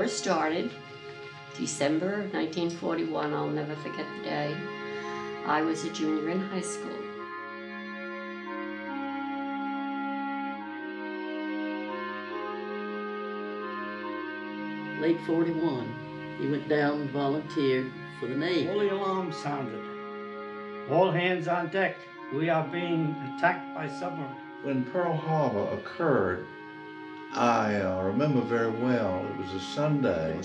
war started, December of 1941, I'll never forget the day. I was a junior in high school. Late 41, he went down and volunteered for the Navy. Holy alarm sounded. All hands on deck. We are being attacked by submarines. When Pearl Harbor occurred, I remember very well. It was a Sunday.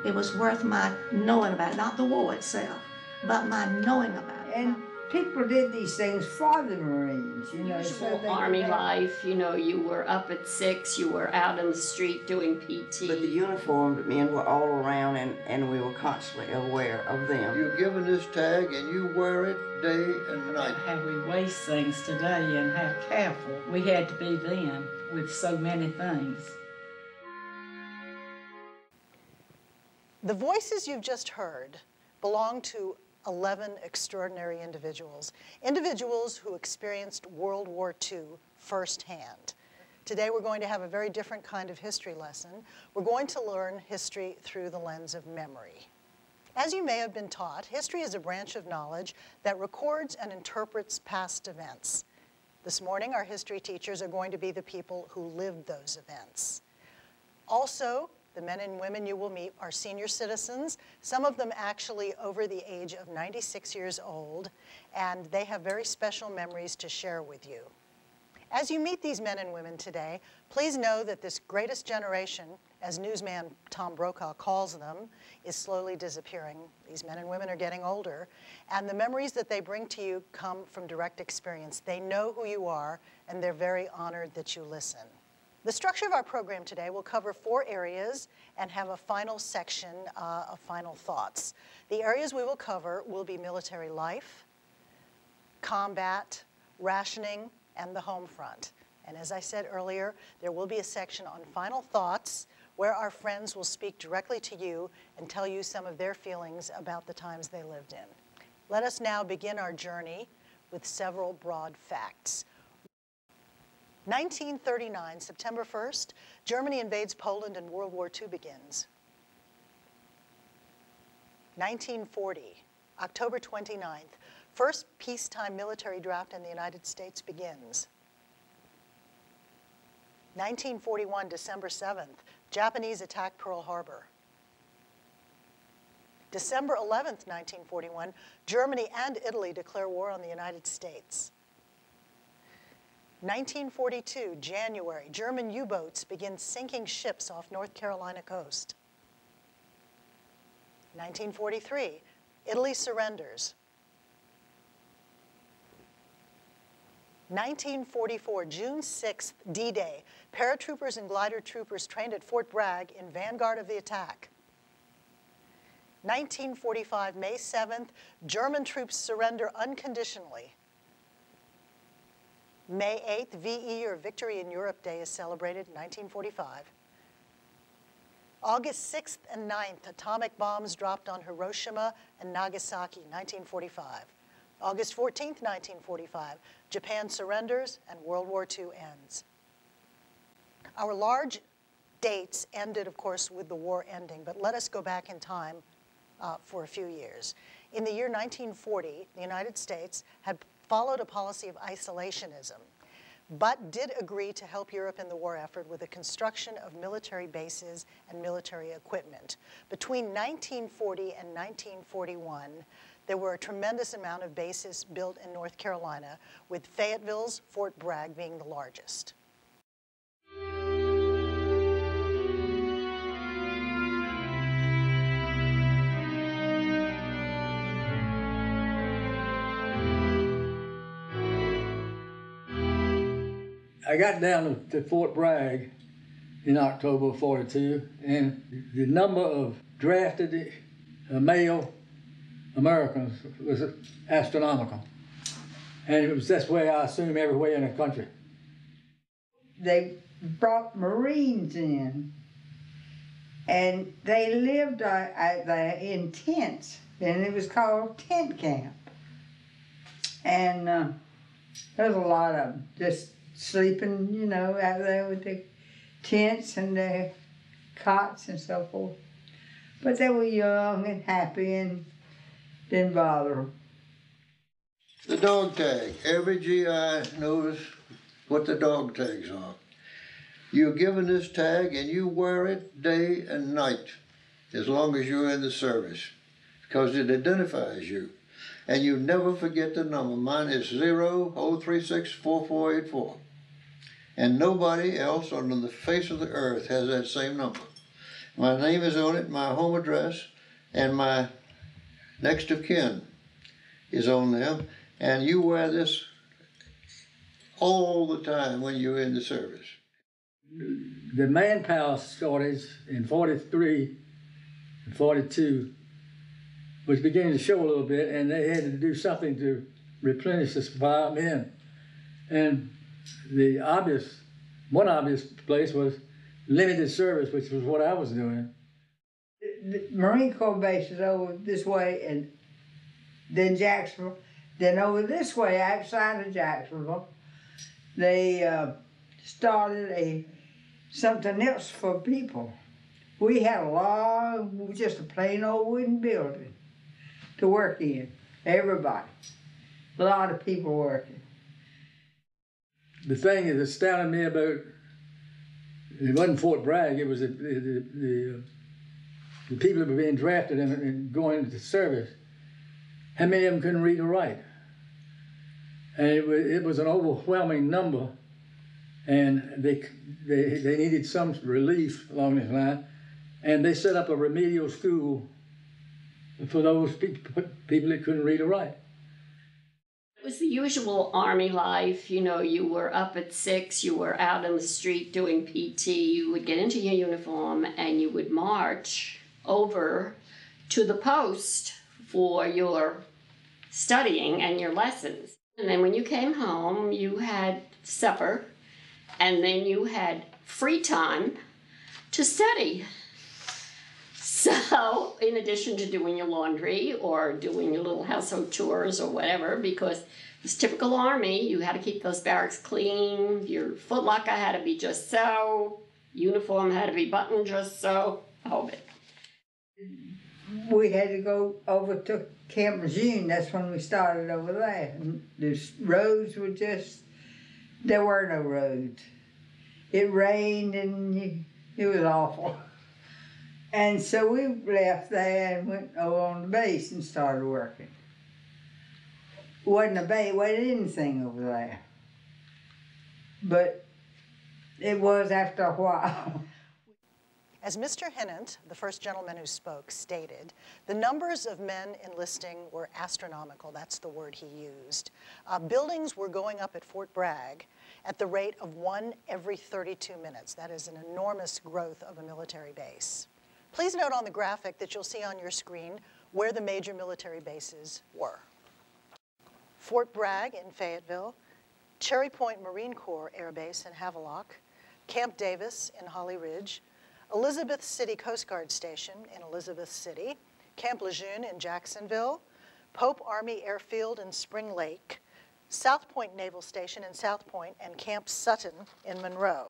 It was worth my knowing about it, not the war itself, but my knowing about it. And people did these things for the Marines, you know. Usual Army life, you know, you were up at 6, you were out in the street doing PT. But the uniformed men were all around, and we were constantly aware of them. You're given this tag and you wear it day and night. How we waste things today and how careful we had to be then with so many things. The voices you've just heard belong to 11 extraordinary individuals, individuals who experienced World War II firsthand. Today we're going to have a very different kind of history lesson. We're going to learn history through the lens of memory. As you may have been taught, history is a branch of knowledge that records and interprets past events. This morning, our history teachers are going to be the people who lived those events. Also, the men and women you will meet are senior citizens, some of them actually over the age of 96 years old, and they have very special memories to share with you. As you meet these men and women today, please know that this greatest generation, as newsman Tom Brokaw calls them, is slowly disappearing. These men and women are getting older, and the memories that they bring to you come from direct experience. They know who you are, and they're very honored that you listen. The structure of our program today will cover 4 areas and have a final section of final thoughts. The areas we will cover will be military life, combat, rationing, and the home front. And as I said earlier, there will be a section on final thoughts where our friends will speak directly to you and tell you some of their feelings about the times they lived in. Let us now begin our journey with several broad facts. 1939, September 1st, Germany invades Poland and World War II begins. 1940, October 29th, first peacetime military draft in the United States begins. 1941, December 7th, Japanese attack Pearl Harbor. December 11th, 1941, Germany and Italy declare war on the United States. 1942, January, German U-boats begin sinking ships off North Carolina coast. 1943, Italy surrenders. 1944, June 6th, D-Day, paratroopers and glider troopers trained at Fort Bragg in vanguard of the attack. 1945, May 7th, German troops surrender unconditionally. May 8th, VE, or Victory in Europe Day, is celebrated in 1945. August 6th and 9th, atomic bombs dropped on Hiroshima and Nagasaki, 1945. August 14th, 1945, Japan surrenders and World War II ends. Our large dates ended, of course, with the war ending, but let us go back in time for a few years. In the year 1940, the United States had followed a policy of isolationism, but did agree to help Europe in the war effort with the construction of military bases and military equipment. Between 1940 and 1941, there were a tremendous amount of bases built in North Carolina, with Fayetteville's Fort Bragg being the largest. I got down to Fort Bragg in October of '42, and the number of drafted male Americans was astronomical. And it was this way, I assume, everywhere in the country. They brought Marines in, and they lived in tents, and it was called tent camp. And there was a lot of them just sleeping, you know, out there with the tents, and cots and so forth. But they were young and happy and didn't bother them. The dog tag. Every GI knows what the dog tags are. You're given this tag and you wear it day and night as long as you're in the service because it identifies you. And you never forget the number. Mine is 0364484. And nobody else on the face of the earth has that same number. My name is on it, my home address, and my next of kin is on there. And you wear this all the time when you're in the service. The manpower shortage in 43 and 42 was beginning to show a little bit, and they had to do something to replenish the supply of men. And one obvious place was limited service, which was what I was doing. The Marine Corps base is over this way, and then Jacksonville. Then over this way, outside of Jacksonville, they started something else for people. We had just a plain old wooden building to work in. Everybody, a lot of people working. The thing that astounded me about it wasn't Fort Bragg. It was the people that were being drafted and going into service. How many of them couldn't read or write? And it was an overwhelming number, and they needed some relief along this line, and they set up a remedial school for those people that couldn't read or write. It was the usual Army life. You know, you were up at 6, you were out in the street doing PT, you would get into your uniform and you would march over to the post for your studying and your lessons. And then when you came home, you had supper, and then you had free time to study. So, in addition to doing your laundry or doing your little household chores or whatever, because it's typical Army, you had to keep those barracks clean, your footlocker had to be just so, uniform had to be buttoned just so, the whole bit. We had to go over to Camp Lejeune. That's when we started over there. And the roads were there were no roads. It rained and it was awful. And so we left there and went over on the base and started working. Wasn't a base, wasn't anything over there. But it was after a while. As Mr. Hinnant, the first gentleman who spoke, stated, the numbers of men enlisting were astronomical. That's the word he used. Buildings were going up at Fort Bragg at the rate of 1 every 32 minutes. That is an enormous growth of a military base. Please note on the graphic that you'll see on your screen where the major military bases were. Fort Bragg in Fayetteville, Cherry Point Marine Corps Air Base in Havelock, Camp Davis in Holly Ridge, Elizabeth City Coast Guard Station in Elizabeth City, Camp Lejeune in Jacksonville, Pope Army Airfield in Spring Lake, South Point Naval Station in South Point, and Camp Sutton in Monroe.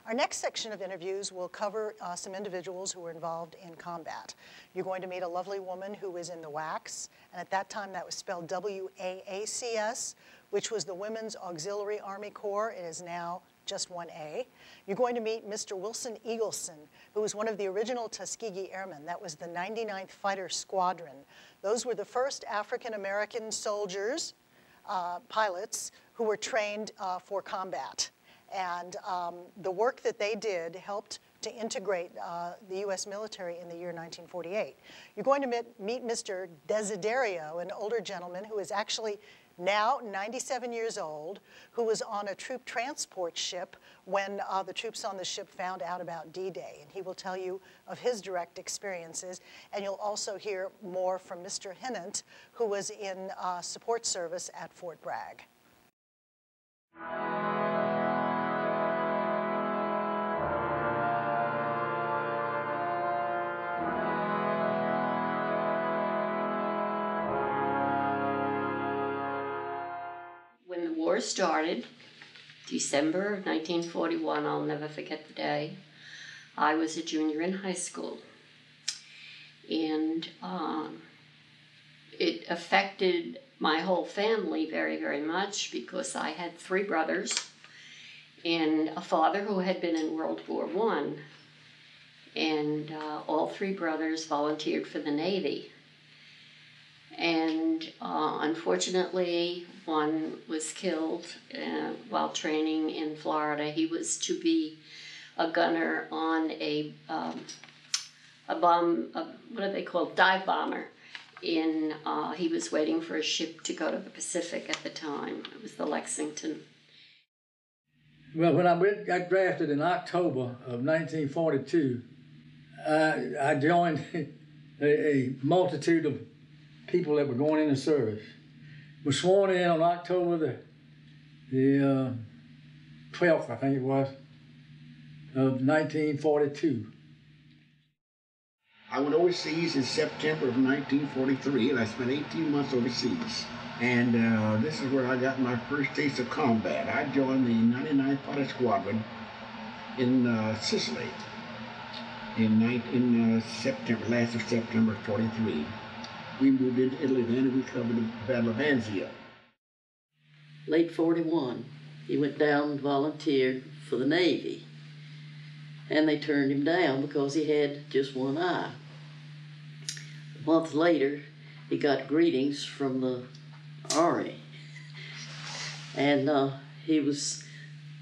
Our next section of interviews will cover some individuals who were involved in combat. You're going to meet a lovely woman who was in the WACS, and at that time that was spelled WAACS, which was the Women's Auxiliary Army Corps. It is now just 1A. You're going to meet Mr. Wilson Eagleson, who was one of the original Tuskegee Airmen. That was the 99th Fighter Squadron. Those were the first African-American soldiers, pilots, who were trained for combat. And the work that they did helped to integrate the U.S. military in the year 1948. You're going to meet Mr. Desiderio, an older gentleman who is actually now 97 years old, who was on a troop transport ship when the troops on the ship found out about D-Day. And he will tell you of his direct experiences. And you'll also hear more from Mr. Hinnant, who was in support service at Fort Bragg. When the war started, December 1941, I'll never forget the day, I was a junior in high school. And it affected my whole family very, very much because I had 3 brothers and a father who had been in World War I. And all 3 brothers volunteered for the Navy. And unfortunately, one was killed while training in Florida. He was to be a gunner on a bomb, what are they called, dive bomber. He was waiting for a ship to go to the Pacific at the time. It was the Lexington. Well, when I got drafted in October of 1942, I joined a multitude of people that were going into service. Was sworn in on October the 12th, I think it was, of 1942. I went overseas in September of 1943, and I spent 18 months overseas. And this is where I got my first taste of combat. I joined the 99th Fighter Squadron in Sicily in September, last of September of 43. We moved into Italy then, and we covered the Battle of Anzio. Late 41, he went down and volunteered for the Navy. And they turned him down because he had just one eye. A month later, he got greetings from the Army. And he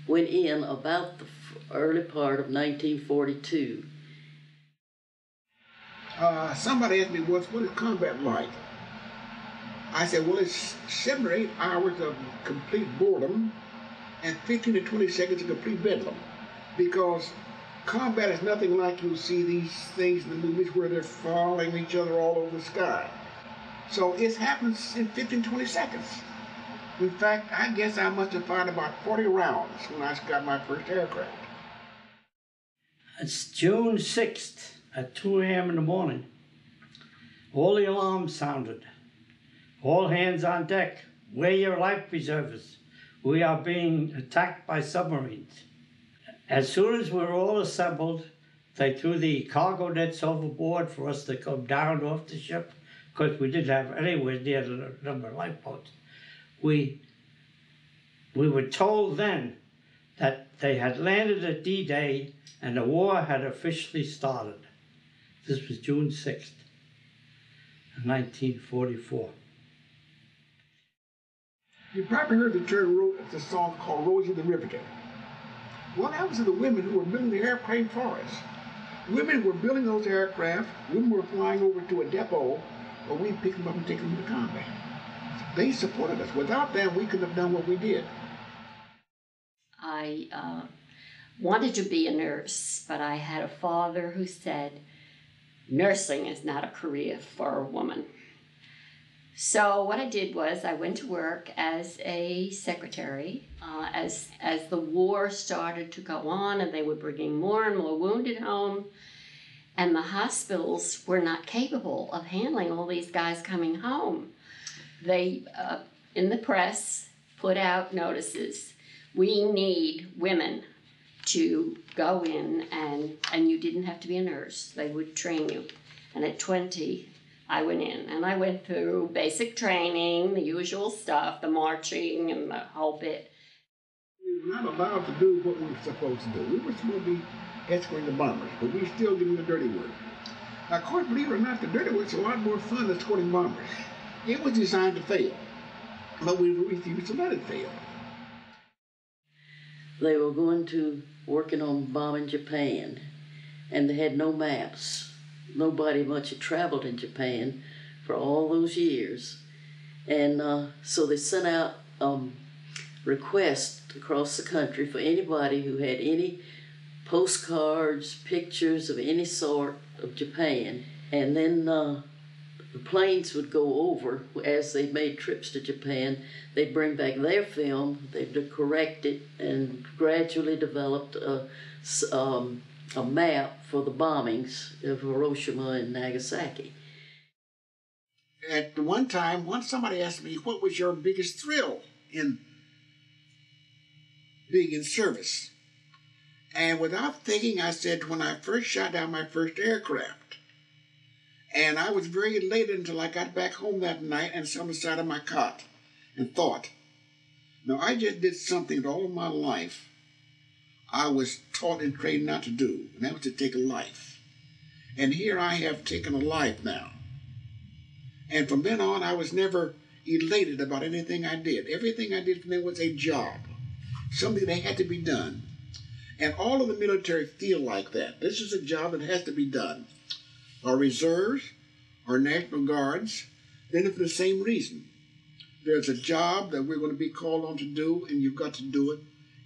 went in about the early part of 1942. Somebody asked me once, what is combat like? I said, well, it's 7 or 8 hours of complete boredom and 15 to 20 seconds of complete bedlam. Because combat is nothing like you see these things in the movies where they're following each other all over the sky. So it happens in 15, 20 seconds. In fact, I guess I must have fired about 40 rounds when I got my first aircraft. It's June 6th at 2 a.m. in the morning. All the alarms sounded. All hands on deck. Wear your life preservers. We are being attacked by submarines. As soon as we were all assembled, they threw the cargo nets overboard for us to come down off the ship, because we didn't have anywhere near the number of lifeboats. We were told then that they had landed at D-Day and the war had officially started. This was June 6th, 1944. You probably heard the song called Rosie the Riveter. Well, that was the women who were building the airplane for us. Women were building those aircraft, women were flying over to a depot, where we'd pick them up and take them to combat. They supported us. Without them, we couldn't have done what we did. I wanted to be a nurse, but I had a father who said, nursing is not a career for a woman. So what I did was I went to work as a secretary as the war started to go on and they were bringing more and more wounded home, and the hospitals were not capable of handling all these guys coming home. They, in the press, put out notices. We need women to go in, and you didn't have to be a nurse. They would train you. And at 20, I went in, and I went through basic training, the usual stuff, the marching and the whole bit. We were not allowed to do what we were supposed to do. We were supposed to be escorting the bombers, but we still doing the dirty work. Now, of course, believe it or not, the dirty work's a lot more fun than escorting bombers. It was designed to fail, but we refused to let it fail. They were going to working on bombing Japan, and they had no maps. Nobody much had traveled in Japan for all those years. And so they sent out requests across the country for anybody who had any postcards, pictures of any sort of Japan. And then the planes would go over as they made trips to Japan. They'd bring back their film, they'd correct it, and gradually developed a map for the bombings of Hiroshima and Nagasaki. At one time, once somebody asked me, what was your biggest thrill in being in service? And without thinking, I said, when I first shot down my first aircraft, and I was very elated until I got back home that night and sat on the side of my cot and thought, now I just did something that all of my life I was taught and trained not to do, and that was to take a life. And here I have taken a life now. And from then on, I was never elated about anything I did. Everything I did from then was a job, something that had to be done. And all of the military feel like that. This is a job that has to be done. Our reserves, our National Guards, they're for the same reason. There's a job that we're going to be called on to do, and you've got to do it,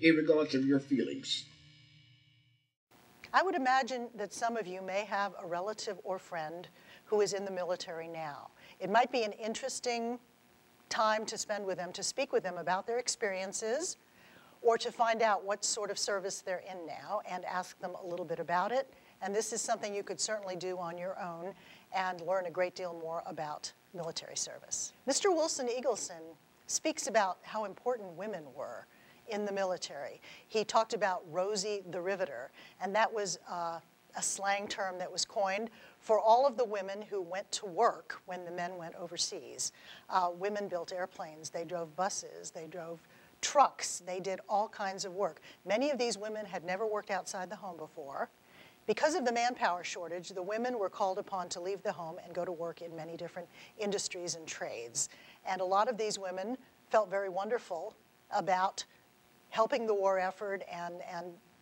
irregardless of your feelings. I would imagine that some of you may have a relative or friend who is in the military now. It might be an interesting time to spend with them, to speak with them about their experiences, or to find out what sort of service they're in now and ask them a little bit about it. And this is something you could certainly do on your own and learn a great deal more about military service. Mr. Wilson Eagleson speaks about how important women were in the military. He talked about Rosie the Riveter, and that was a slang term that was coined for all of the women who went to work when the men went overseas. Women built airplanes, they drove buses, they drove trucks, they did all kinds of work. Many of these women had never worked outside the home before. Because of the manpower shortage, the women were called upon to leave the home and go to work in many different industries and trades. And a lot of these women felt very wonderful about helping the war effort and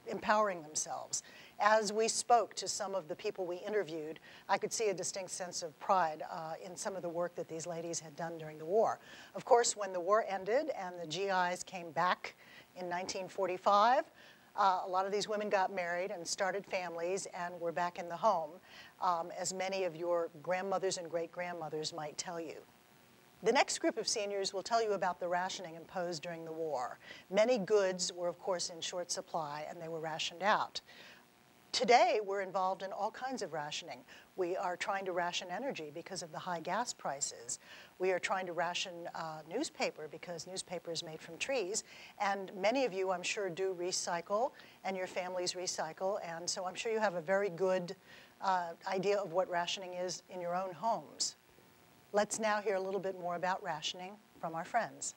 empowering themselves. As we spoke to some of the people we interviewed, I could see a distinct sense of pride in some of the work that these ladies had done during the war. Of course, when the war ended and the GIs came back in 1945, a lot of these women got married and started families and were back in the home, as many of your grandmothers and great-grandmothers might tell you. The next group of seniors will tell you about the rationing imposed during the war. Many goods were, of course, in short supply, and they were rationed out. Today, we're involved in all kinds of rationing. We are trying to ration energy because of the high gas prices. We are trying to ration newspaper because newspaper is made from trees. And many of you, I'm sure, do recycle, and your families recycle. And so I'm sure you have a very good idea of what rationing is in your own homes. Let's now hear a little bit more about rationing from our friends.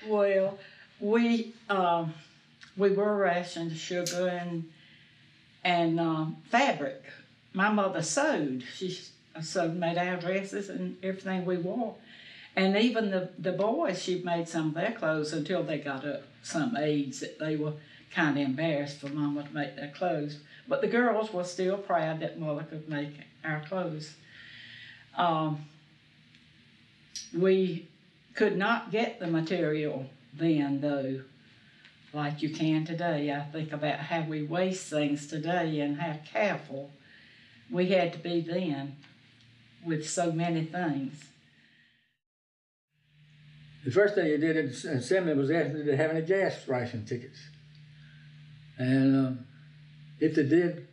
Well, we were rationed sugar and fabric. My mother sewed. She sewed, made our dresses and everything we wore. And even the boys, she made some of their clothes until they got up some age that they were kind of embarrassed for Mama to make their clothes. But the girls were still proud that Mother could make our clothes. We could not get the material then, though, like you can today. I think about how we waste things today and how careful we had to be then with so many things. The first thing you did in assembly was ask them to have any gas ration tickets. And if they did,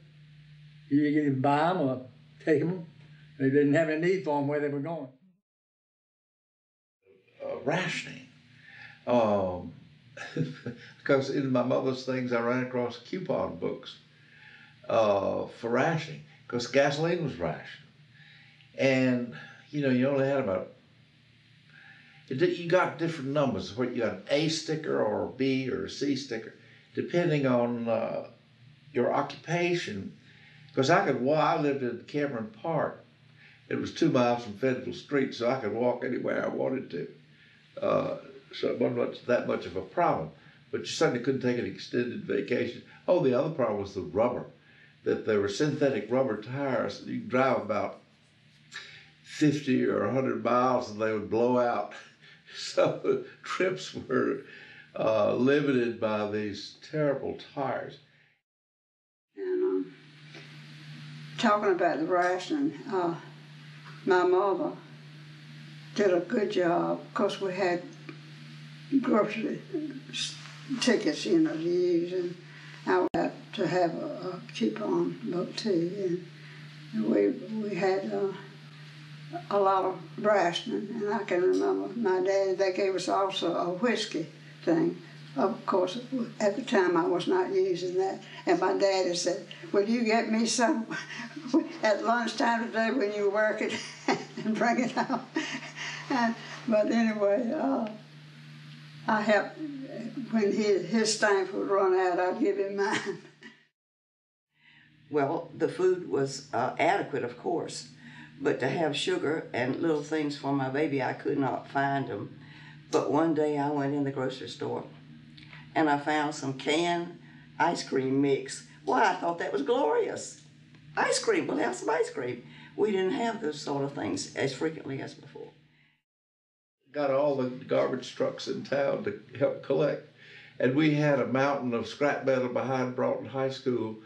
you could buy them or take them. They didn't have any need for them where they were going. Rationing. Because in my mother's things, I ran across coupon books for rationing, because gasoline was rationed. And, you know, you only had about, you got different numbers, where you got an A sticker or a B or a C sticker, depending on your occupation. Because I lived in Cameron Park. It was 2 miles from Federal Street, so I could walk anywhere I wanted to. So it wasn't that much of a problem. But you certainly couldn't take an extended vacation. Oh, the other problem was the rubber, that there were synthetic rubber tires. You could drive about 50 or 100 miles and they would blow out. So trips were limited by these terrible tires. And talking about the rationing, my mother did a good job because we had grocery tickets, you know, to use, I had to have a coupon book too, and we had a lot of rationing, and I can remember my dad, they gave us also a whiskey thing. Of course, at the time I was not using that, and my daddy said, "Will you get me some at lunchtime today when you work it and bring it home?" But anyway, I helped when his stamp would run out. I'd give him mine. Well, the food was adequate, of course, but to have sugar and little things for my baby, I could not find them. But one day I went in the grocery store and I found some canned ice cream mix. Why, I thought that was glorious. Ice cream, we'll have some ice cream. We didn't have those sort of things as frequently as before. Got all the garbage trucks in town to help collect. And we had a mountain of scrap metal behind Broughton High School.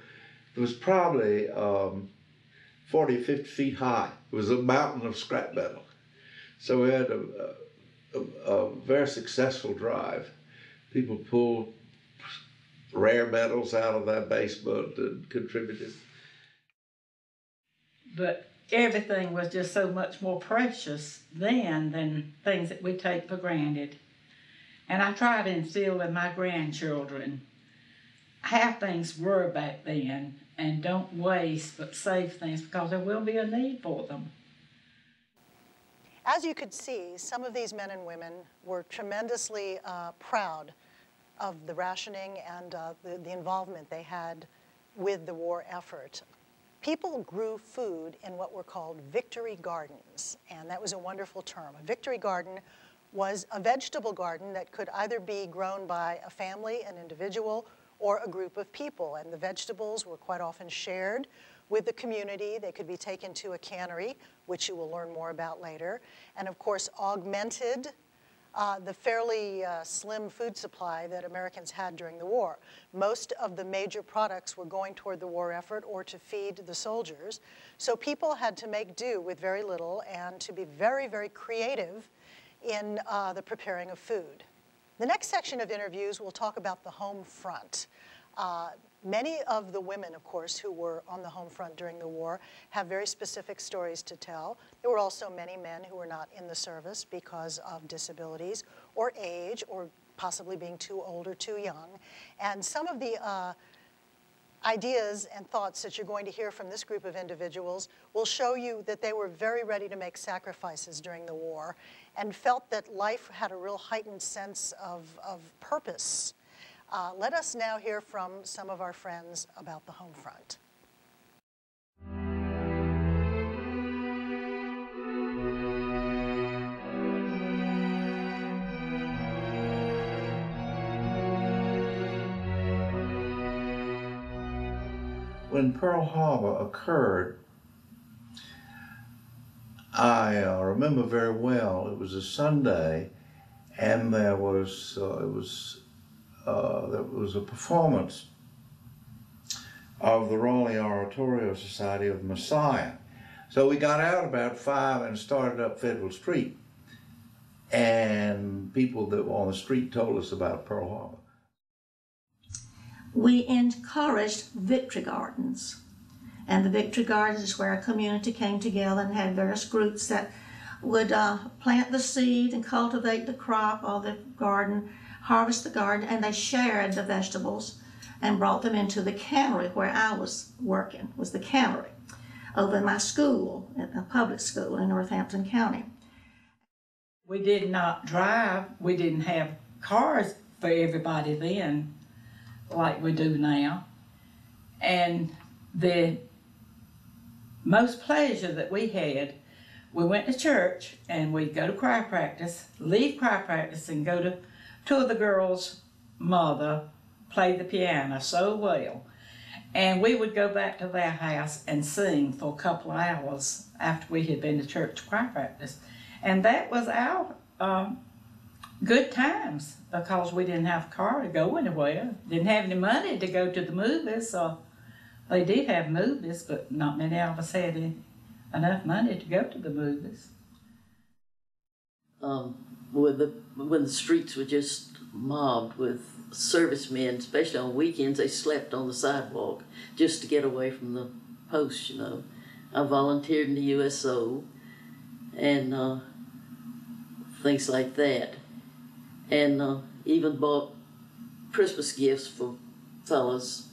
It was probably 40 or 50 feet high. It was a mountain of scrap metal. So we had a very successful drive. People pulled rare metals out of that basement and contributed. But everything was just so much more precious then than things that we take for granted. And I try to instill in my grandchildren how things were back then, and don't waste but save things, because there will be a need for them. As you could see, some of these men and women were tremendously proud of the rationing and the involvement they had with the war effort. People grew food in what were called victory gardens, and that was a wonderful term. A victory garden was a vegetable garden that could either be grown by a family, an individual, or a group of people, and the vegetables were quite often shared with the community. They could be taken to a cannery, which you will learn more about later, and of course augmented the fairly slim food supply that Americans had during the war. Most of the major products were going toward the war effort or to feed the soldiers, so people had to make do with very little and to be very, very creative in the preparing of food. The next section of interviews will talk about the home front. Many of the women, of course, who were on the home front during the war have very specific stories to tell. There were also many men who were not in the service because of disabilities or age or possibly being too old or too young. And some of the ideas and thoughts that you're going to hear from this group of individuals will show you that they were very ready to make sacrifices during the war and felt that life had a real heightened sense of purpose. Let us now hear from some of our friends about the home front. When Pearl Harbor occurred, I remember very well. It was a Sunday, and there was a performance of the Raleigh Oratorio Society of Messiah. So we got out about 5 and started up Federal Street, and people that were on the street told us about Pearl Harbor. We encouraged victory gardens. And the victory gardens is where a community came together and had various groups that would plant the seed and cultivate the crop or the garden, harvest the garden, and they shared the vegetables and brought them into the cannery where I was working, was the cannery, over in my school, at a public school in Northampton County. We did not drive. We didn't have cars for everybody then like we do now. And the most pleasure that we had, we went to church and we'd go to choir practice, leave choir practice and go to two of the girls' mother played the piano so well. And we would go back to their house and sing for a couple of hours after we had been to church choir practice. And that was our good times, because we didn't have a car to go anywhere, didn't have any money to go to the movies. So they did have movies, but not many of us had enough money to go to the movies. When the streets were just mobbed with servicemen, especially on weekends. They slept on the sidewalk just to get away from the posts, you know. I volunteered in the USO and things like that. And even bought Christmas gifts for fellas.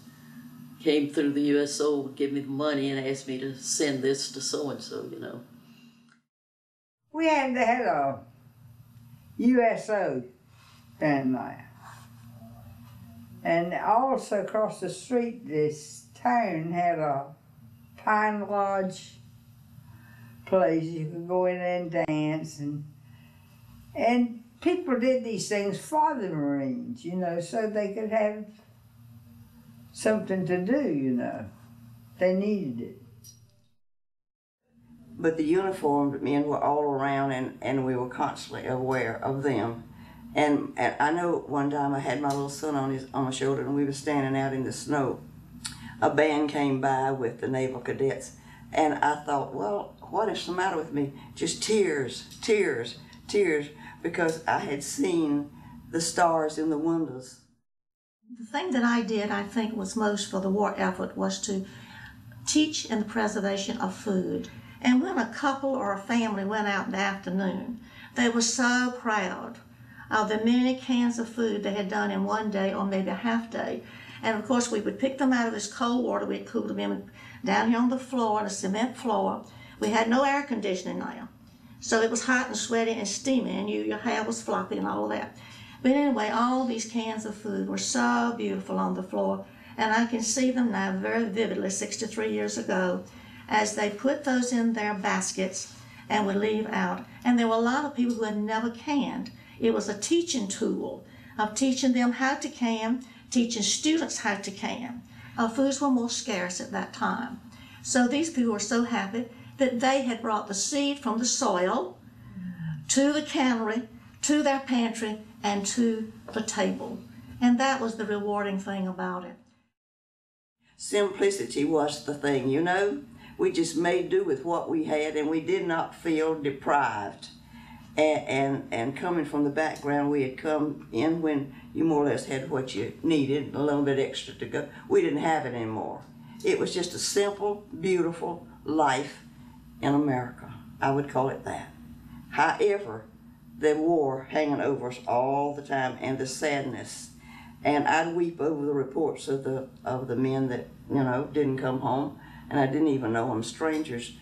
Came through the USO, give me the money and asked me to send this to so-and-so, you know. We had a USO down there. And also across the street, this town had a Pine Lodge place. You could go in there and dance. And people did these things for the Marines, you know, so they could have something to do, you know. They needed it. But the uniformed men were all around, and we were constantly aware of them. And I know one time I had my little son on my shoulder, and we were standing out in the snow. A band came by with the naval cadets, and I thought, well, what is the matter with me? Just tears, tears, tears, because I had seen the stars in the windows. The thing that I did, I think, was most for the war effort was to teach in the preservation of food. And when a couple or a family went out in the afternoon, they were so proud of the many cans of food they had done in one day or maybe a half day. And of course, we would pick them out of this cold water. We'd cool them in down here on the floor, on a cement floor. We had no air conditioning now. So it was hot and sweaty and steamy, and your hair was floppy and all that. But anyway, all these cans of food were so beautiful on the floor, and I can see them now very vividly, 63 years ago, as they put those in their baskets and would leave out. And there were a lot of people who had never canned. It was a teaching tool of teaching them how to can, teaching students how to can. Foods were more scarce at that time. So these people were so happy that they had brought the seed from the soil to the cannery, to their pantry, and to the table. And that was the rewarding thing about it. Simplicity was the thing, you know. We just made do with what we had, and we did not feel deprived. And coming from the background we had come in when you more or less had what you needed, a little bit extra to go. We didn't have it anymore. It was just a simple, beautiful life in America. I would call it that. However, the war hanging over us all the time, and the sadness. And I'd weep over the reports of the men that, you know, didn't come home, and I didn't even know them, strangers.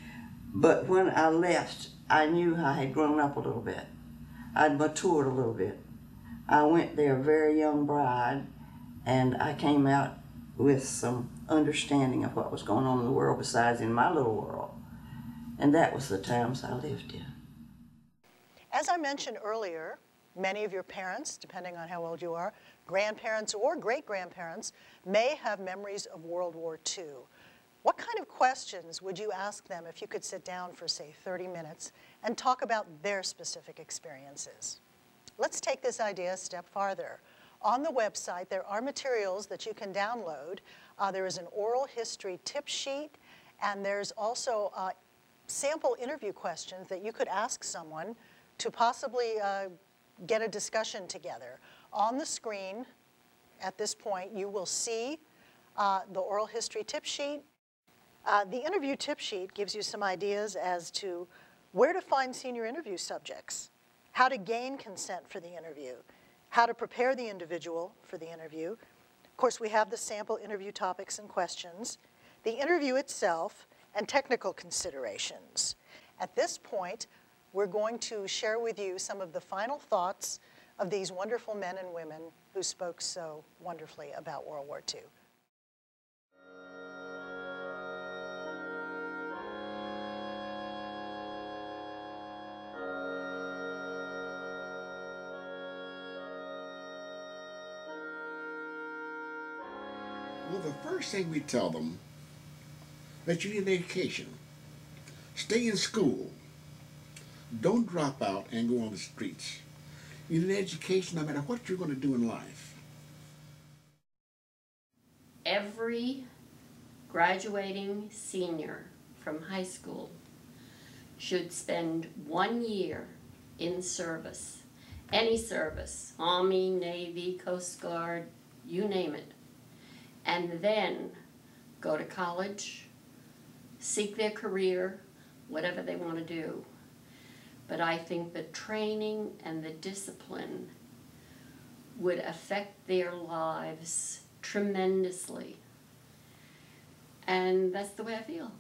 But when I left, I knew I had grown up a little bit. I'd matured a little bit. I went there a very young bride, and I came out with some understanding of what was going on in the world besides in my little world. And that was the times I lived in. As I mentioned earlier, many of your parents, depending on how old you are, grandparents or great-grandparents, may have memories of World War II. What kind of questions would you ask them if you could sit down for, say, 30 minutes and talk about their specific experiences? Let's take this idea a step farther. On the website, there are materials that you can download. There is an oral history tip sheet, and there's also sample interview questions that you could ask someone to possibly get a discussion together. On the screen, at this point, you will see the oral history tip sheet. The interview tip sheet gives you some ideas as to where to find senior interview subjects, how to gain consent for the interview, how to prepare the individual for the interview. Of course, we have the sample interview topics and questions, the interview itself, and technical considerations. At this point, we're going to share with you some of the final thoughts of these wonderful men and women who spoke so wonderfully about World War II. Well, the first thing we tell them, that you need an education. Stay in school. Don't drop out and go on the streets. You need an education no matter what you're going to do in life. Every graduating senior from high school should spend 1 year in service any service, Army, Navy, Coast Guard, you name it, and then go to college, seek their career, whatever they want to do. But I think the training and the discipline would affect their lives tremendously. And that's the way I feel.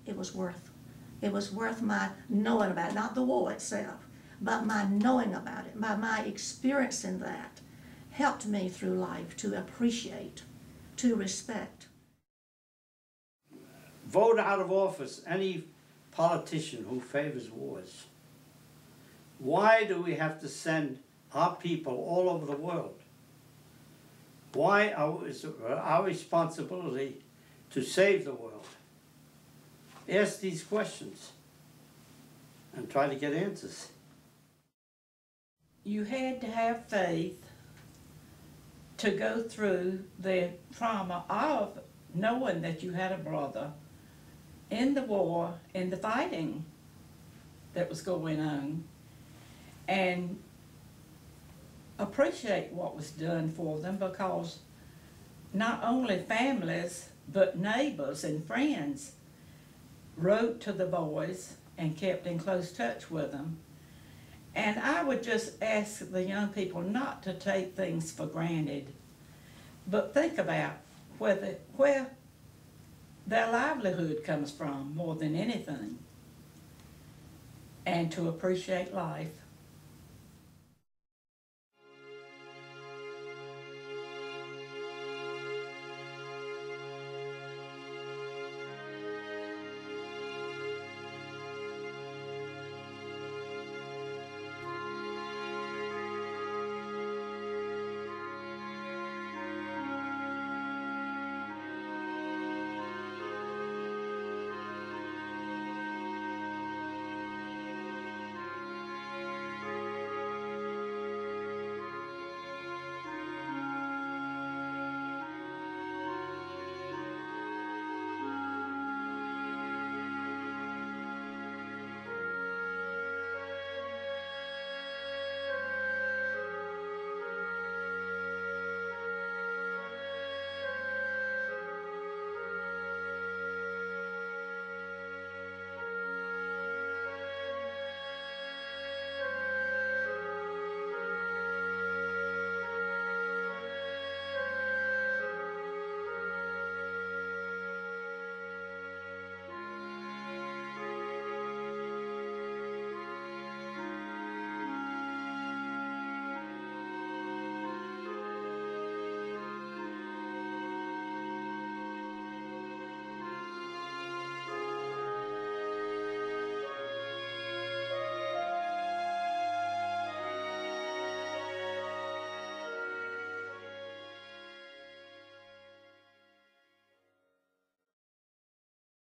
It was worth my knowing about it, not the war itself, but my knowing about it, my experiencing that helped me through life to appreciate, to respect. Vote out of office any politician who favors wars. Why do we have to send our people all over the world? Why is it our responsibility to save the world? Ask these questions and try to get answers. You had to have faith to go through the trauma of knowing that you had a brother in the war, in the fighting that was going on, and appreciate what was done for them, because not only families but neighbors and friends wrote to the boys and kept in close touch with them. And I would just ask the young people not to take things for granted, but think about where their livelihood comes from more than anything, and to appreciate life.